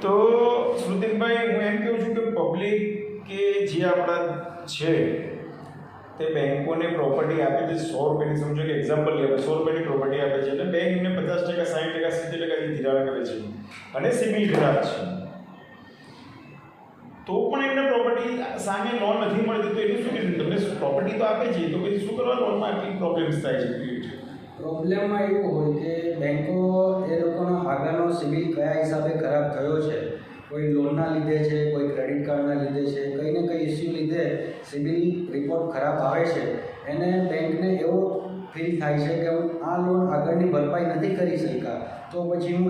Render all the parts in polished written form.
તો શ્રુતિકભાઈ, હું એમ કહું છું કે પબ્લિક કે જે આપણા છે તે બેંકોને પ્રોપર્ટી આપે છે 100 રૂપિયાની, સમજો કે એક્ઝામ્પલ લઈએ, 100 રૂપિયાની પ્રોપર્ટી આપે છે અને બેંક એમને 50%, 60%, 70% ધિરાણ કરે છે અને સિબિલ ખરાબ છે, તો પણ એમને પ્રોપર્ટી સામે લોન નથી મળતી, તો એનું શું કીધું? તમને પ્રોપર્ટી તો આપે છે, તો પછી શું કરવા લોનમાં આટલી પ્રોબ્લેમ્સ થાય છે? પ્રોબ્લેમમાં એવું હોય કે બેંકો એ લોકોનો આગળનો સિબિલ કયા હિસાબે ખરાબ થયો છે, કોઈ લોનના લીધે છે, કોઈ ક્રેડિટ કાર્ડના લીધે છે, કંઈ ને કંઈ ઇસ્યુ લીધે સિબિલ રિપોર્ટ ખરાબ આવે છે, એને બેંકને એવો ફીલ થાય છે કે હું આ લોન આગળની ભરપાઈ નથી કરી શક્યા, તો પછી હું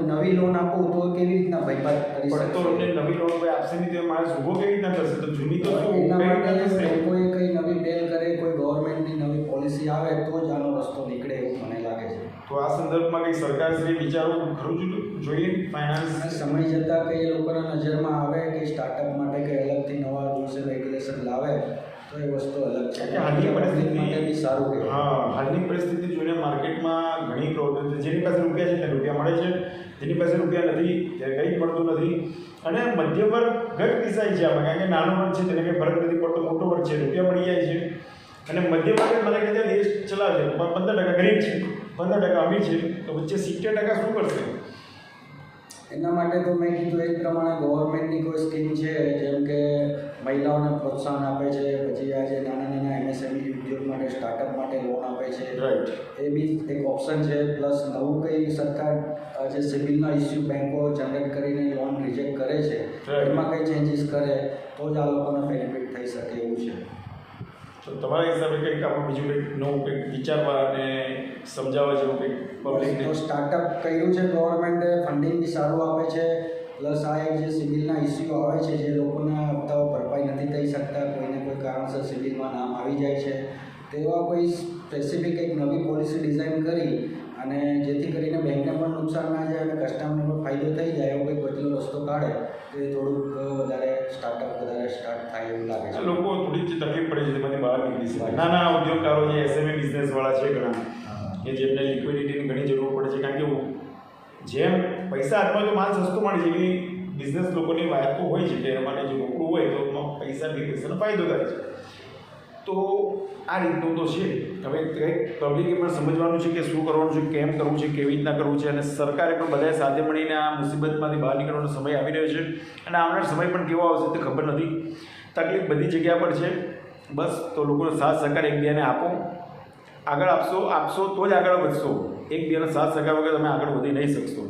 નવી લોન આપું તો કેવી રીતના ભરપાઈ કરી શકું? તો એમને નવી લોન કોઈ આપશે નહીં, તો માણસ ઊભો કેવી રીતના કરશે? તો જૂની તો શું? એના માટે બેંકોએ કંઈ નવી પહેલ કરે, કોઈ ગવર્મેન્ટની નવી પોલિસી આવે તો જ આનો રસ્તો નીકળે એવું મને લાગે છે. તો આ સંદર્ભમાં કંઈ સરકારશ્રી વિચારવું ખરું જોઈએ? ફાઇનાન્સ સમય જતાં કંઈ એ લોકોના નજરમાં આવે કે સ્ટાર્ટઅપ માટે કંઈ અલગથી નવા રૂલ્સ એન્ડ રેગ્યુલેશન લાવે તો એ વસ્તુ અલગ છે. હાલની પરિસ્થિતિ માટે બી સારું કહેવાય. હા, હાલની પરિસ્થિતિ જોઈને માર્કેટમાં ઘણી પ્રવૃત્તિ, જેની પાસે રૂપિયા છે તેને રૂપિયા મળે છે, જેની પાસે રૂપિયા નથી તેને કંઈ મળતું નથી, અને મધ્ય વર્ગ ઘટ પીસાય છે આમાં, કારણ કે નાનો વર્ગ છે તેને કંઈ ફરક નથી પડતો, મોટો વર્ગ છે રૂપિયા મળી જાય છે, અને મધ્ય વર્ગ મને કહે છે દેશ ચલાવે છે, 15% ગરીબ છે, 15% અમીર છે, તો વચ્ચે 70% શું કરશે? એના માટે તો મેં કીધું એ જ પ્રમાણે ગવર્મેન્ટની કોઈ સ્કીમ છે, જેમ કે મહિલાઓને પ્રોત્સાહન આપે છે, પછી આજે નાના નાના MSME ઉદ્યોગ માટે સ્ટાર્ટઅપ માટે લોન આપે છે, રાઈટ, એ બી એક ઓપ્શન છે. પ્લસ નવું કંઈ સરકાર જે સિબિલના ઇસ્યુ બેંકો જનરેટ કરીને લોન રિજેક્ટ કરે છે, એમાં કંઈ ચેન્જીસ કરે તો જ આ લોકોને બેનિફિટ થઈ શકે એવું છે. તો તમારા હિસાબે કંઈક આપણે બીજું કંઈક નવું કંઈક વિચારવા અને સમજાવવા જેવું કંઈક પબ્લિકને? તો સ્ટાર્ટઅપ કર્યું છે ગવર્મેન્ટે, ફંડિંગ બી સારું આપે છે, પ્લસ આ એક જે સિબિલના ઇસ્યુ આવે છે, જે લોકોના હપ્તાઓ ભરપાઈ નથી થઈ શકતા, કોઈને કોઈ કારણસર સિબિલમાં નામ આવી જાય છે, તેવા કોઈ સ્પેસિફિક એક નવી પોલિસી ડિઝાઇન કરી અને જેથી કરીને બેંકને પણ નુકસાન ના જાય અને કસ્ટમરને પણ ફાયદો થઈ જાય એવો કંઈક બદલો રસ્તો કાઢે તો એ થોડુંક વધારે સ્ટાર્ટઅપ વધારે સ્ટાર્ટ થાય એવું લાગે છે. લોકો થોડી જ તકલીફ પડે છે તેમાંથી બહાર નીકળી શકે. નાના ઉદ્યોગકારો જે SME બિઝનેસવાળા છે ઘણા, કે જેમને લિક્વિડિટીની ઘણી જરૂર પડે છે, કારણ કે જેમ પૈસા હાથમાં તો માલ સસ્તો મળે છે, એવી બિઝનેસ લોકોની વાતો હોય છે કે અમારે જો રોકડું હોય તો પૈસાનો ફાયદો થાય છે. તો આ રીતનું તો છે. હવે કંઈક પબ્લિકે પણ સમજવાનું છે કે શું કરવાનું છે, કેમ કરવું છે, કેવી રીતના કરવું છે, અને સરકારે પણ બધાએ સાથે મળીને આ મુસીબતમાંથી બહાર નીકળવાનો સમય આવી રહ્યો છે, અને આવનાર સમય પણ કેવો આવશે તે ખબર નથી. તકલીફ બધી જગ્યા પર છે. બસ તો લોકોનો સાથ સહકાર એકબીજાને આપો, આગળ આપશો તો જ આગળ વધશો. એકબીજાનો સાથ સહકાર વગર તમે આગળ વધી નહીં શકશો.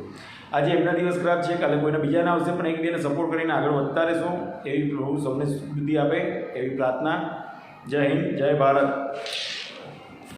આજે એમના દિવસ ખરાબ છે, કાલે કોઈના બીજાના આવશે, પણ એકબીજાને સપોર્ટ કરીને આગળ વધતા રહેશો. એવી પ્રભુ સૌને સમૃદ્ધિ આપે એવી પ્રાર્થના. જય હિન્દ, જય ભારત.